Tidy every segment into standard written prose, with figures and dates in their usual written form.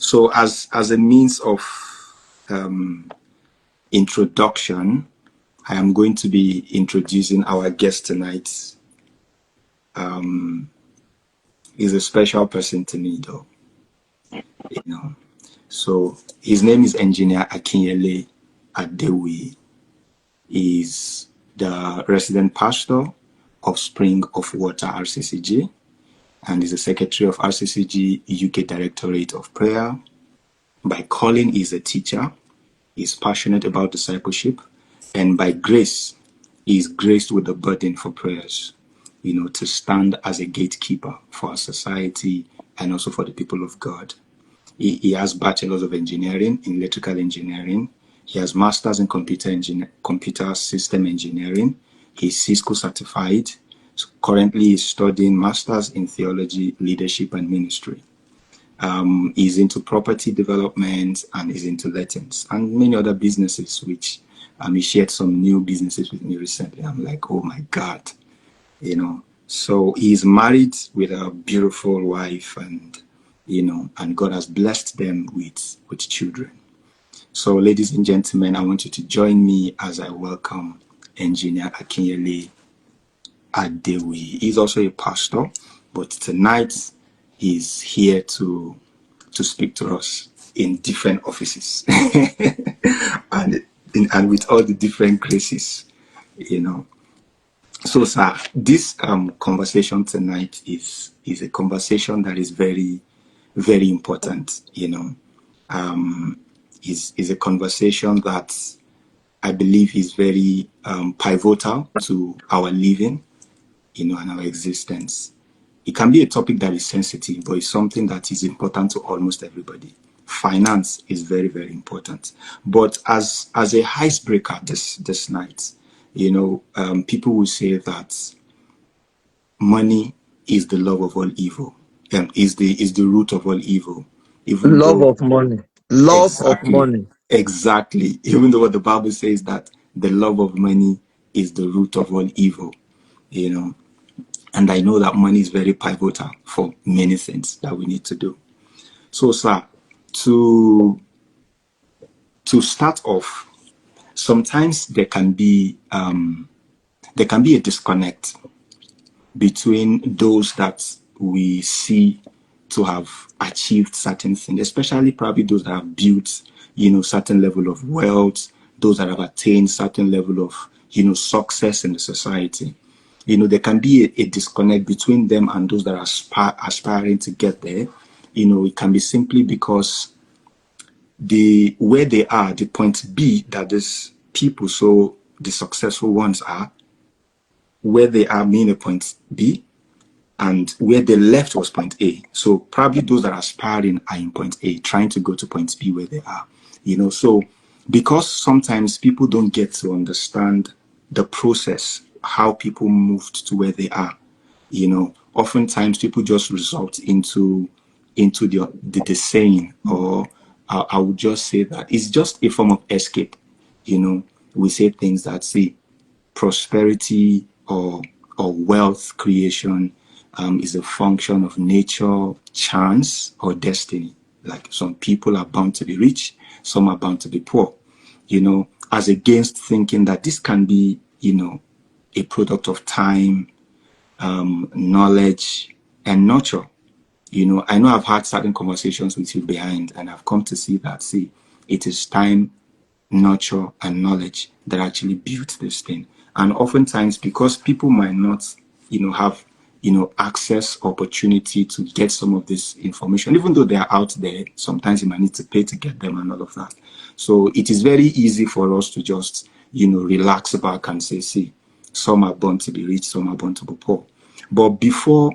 So as a means of introduction, I am going to be introducing our guest tonight. He's a special person to me, though. So his name is Engineer Akinyele Adewi. He's the resident pastor of Spring of Water RCCG, and is the secretary of RCCG UK Directorate of Prayer. By calling, he's a teacher. He's passionate about discipleship, and by grace, he's graced with the burden for prayers, to stand as a gatekeeper for our society and also for the people of God. He has bachelor's of engineering in electrical engineering. He has master's in computer system engineering. He's Cisco certified. So currently, he's studying master's in theology, leadership, and ministry. He's into property development and is into lettings and many other businesses, which he shared some new businesses with me recently. I'm like, oh my God, So he's married with a beautiful wife, and God has blessed them with children. So, ladies and gentlemen, I want you to join me as I welcome Engineer Akinyele Adewi. He's also a pastor, but tonight he's here to speak to us in different offices and with all the different graces, So, sir, this conversation tonight is a conversation that is very, very important. Is a conversation that I believe is very pivotal to our living, and our existence. It can be a topic that is sensitive, but it's something that is important to almost everybody. Finance is very, very important. But as a icebreaker this night, people will say that money is the love of all evil, is the root of all evil. Even love though of money, love of money. Exactly. Even though what the Bible says that the love of money is the root of all evil, And I know that money is very pivotal for many things that we need to do. So, sir, to start off, sometimes there can be a disconnect between those that we see to have achieved certain things, especially probably those that have built, certain level of wealth, those that have attained certain level of, success in the society. There can be a disconnect between them and those that are aspiring to get there. It can be simply because where they are, the point B that these people, so the successful ones are, where they are mean a point B, and where they left was point A. So probably those that are aspiring are in point A, trying to go to point B where they are. So because sometimes people don't get to understand the process, how people moved to where they are. Oftentimes people just result into the saying, or I would just say that it's just a form of escape. We say things that say prosperity or wealth creation is a function of nature, chance, or destiny. Like some people are bound to be rich, some are bound to be poor. As against thinking that this can be, a product of time, knowledge, and nurture. I know I've had certain conversations with you behind, and I've come to see that, it is time, nurture, and knowledge that actually built this thing. And oftentimes, because people might not, have, access, opportunity to get some of this information, even though they are out there, sometimes you might need to pay to get them and all of that. So it is very easy for us to just, relax back and say, some are born to be rich, some are born to be poor. But before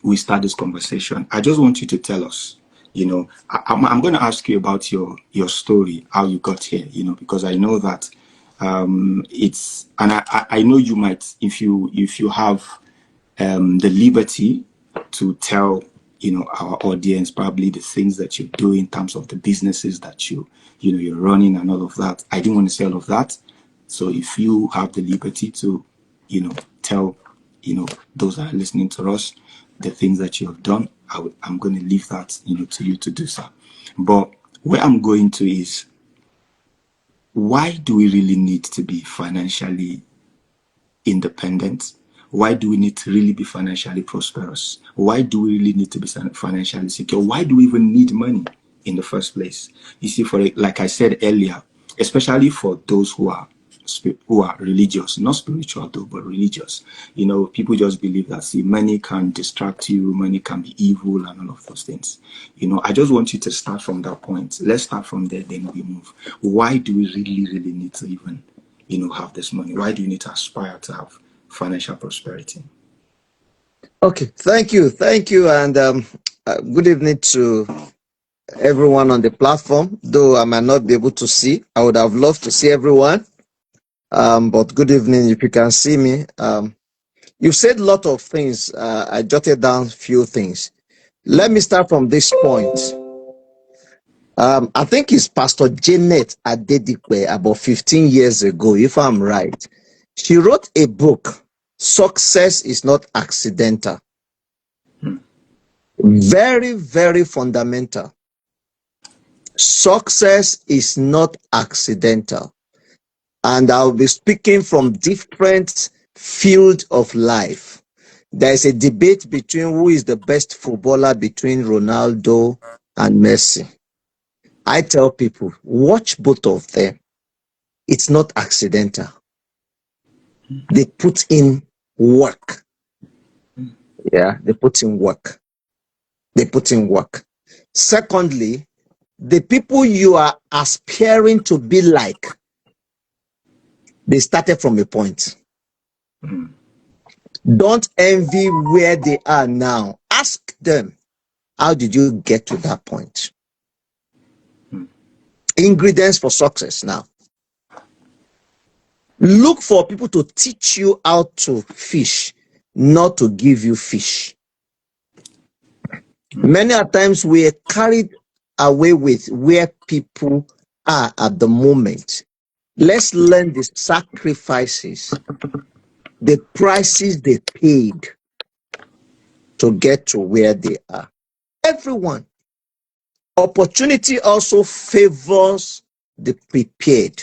we start this conversation, I just want you to tell us, I'm going to ask you about your story, how you got here, because I know that it's, and I know you might, if you have the liberty to tell, our audience probably the things that you do in terms of the businesses that you're running and all of that. I didn't want to say all of that. So if you have the liberty to, tell, those that are listening to us, the things that you have done. I'm going to leave that, to you to do so. But where I'm going to is, why do we really need to be financially independent? Why do we need to really be financially prosperous? Why do we really need to be financially secure? Why do we even need money in the first place? You see, like I said earlier, especially for those who are religious, not spiritual though, but religious. People just believe that, see, money can distract you, money can be evil, and all of those things. I just want you to start from that point. Let's start from there, then we move. Why do we really need to even have this money? Why do you need to aspire to have financial prosperity? Okay, thank you, and good evening to everyone on the platform. Though I might not be able to see, I would have loved to see everyone. But good evening. If you can see me, you've said a lot of things. I jotted down a few things. Let me start from this point. I think it's Pastor Janet Adedipe, about 15 years ago, if I'm right. She wrote a book, Success is Not Accidental. Very, very fundamental. Success is not accidental. And I'll be speaking from different field of life. There's a debate between who is the best footballer between Ronaldo and Messi. I tell people, watch both of them. It's not accidental. They put in work. Yeah, they put in work. They put in work. Secondly, the people you are aspiring to be like, they started from a point. Don't envy where they are now. Ask them, how did you get to that point? Ingredients for success now. Look for people to teach you how to fish, not to give you fish. Many a times we are carried away with where people are at the moment. Let's learn the sacrifices, the prices they paid to get to where they are. Everyone. Opportunity also favors the prepared.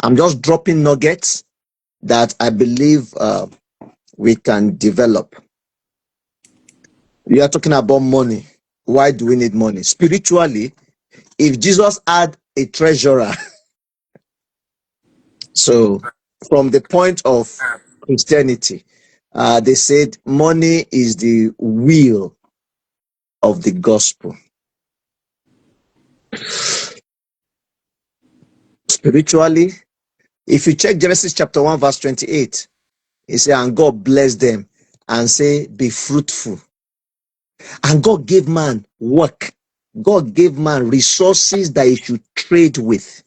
I'm just dropping nuggets that I believe we can develop. We are talking about money. Why do we need money? Spiritually, if Jesus had a treasurer, so from the point of Christianity, they said money is the wheel of the gospel. Spiritually, if you check Genesis chapter 1 verse 28, it says, and God blessed them and say, be fruitful. And God gave man work. God gave man resources that he should trade with.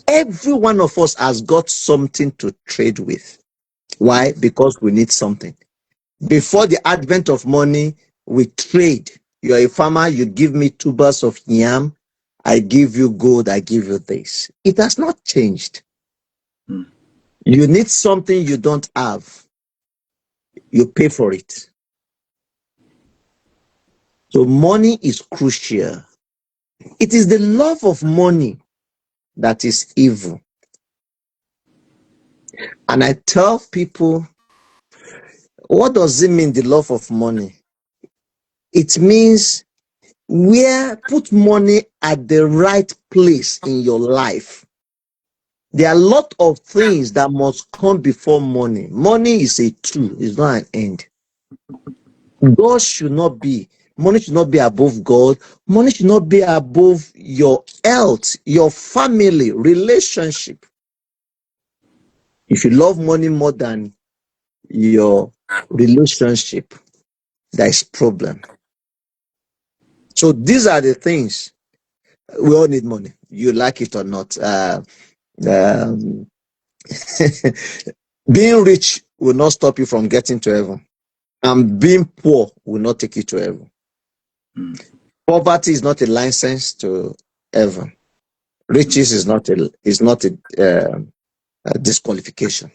Every one of us has got something to trade with. Why? Because we need something. Before the advent of money, we trade. You're a farmer, you give me tubers of yam, I give you gold, I give you this. It has not changed. You need something you don't have. You pay for it. So money is crucial. It is the love of money that is evil. And I tell people, what does it mean, the love of money? It means put money at the right place in your life. There are a lot of things that must come before money. Money is a tool, it's not an end. Money should not be above God. Money should not be above your health, your family, relationship. If you love money more than your relationship, there is problem. So these are the things. We all need money. You like it or not. Being rich will not stop you from getting to heaven. And being poor will not take you to heaven. Poverty is not a license to heaven. Riches is not a disqualification.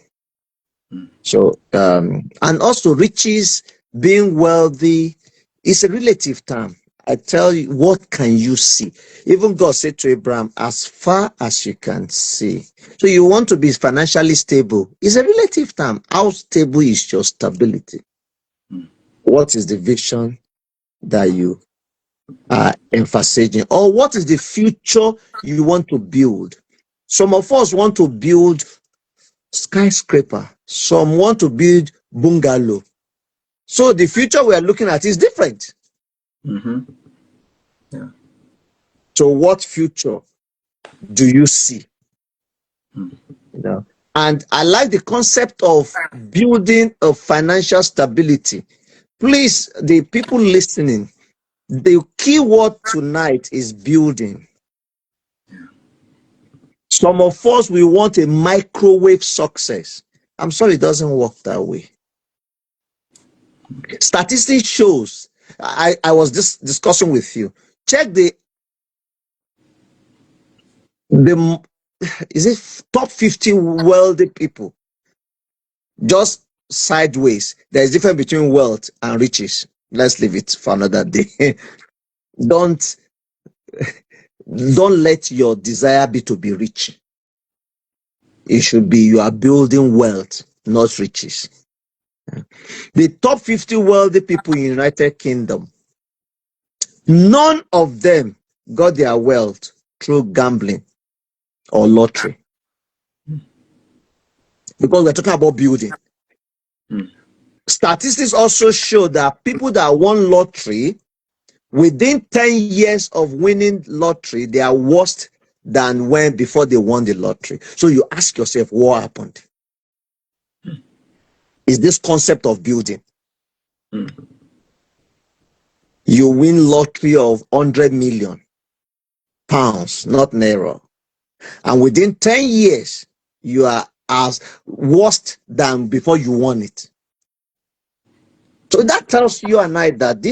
So, and also riches, being wealthy, is a relative term. I tell you, what can you see? Even God said to Abraham, as far as you can see. So you want to be financially stable. It's a relative term. How stable is your stability? What is the vision that you are emphasizing? Or what is the future you want to build? Some of us want to build skyscraper. Some want to build bungalow. So the future we are looking at is different. Yeah. So what future do you see? You know, and I like the concept of building a financial stability. Please, the people listening, the key word tonight is building. Some of us, we want a microwave success. I'm sorry, it doesn't work that way. Statistics shows, I was just discussing with you. Check the is it top 50 wealthy people? Just sideways. There is difference between wealth and riches. Let's leave it for another day. don't don't let your desire be to be rich. It should be you are building wealth, not riches. The top 50 wealthy people in United Kingdom, none of them got their wealth through gambling or lottery. Because we're talking about building. Statistics also show that people that won lottery, within 10 years of winning lottery, they are worse than when before they won the lottery. So you ask yourself, what happened? Is this concept of building? You win lottery of 100 million pounds, not naira. And within 10 years, you are as worse than before you won it. So that tells you and I that this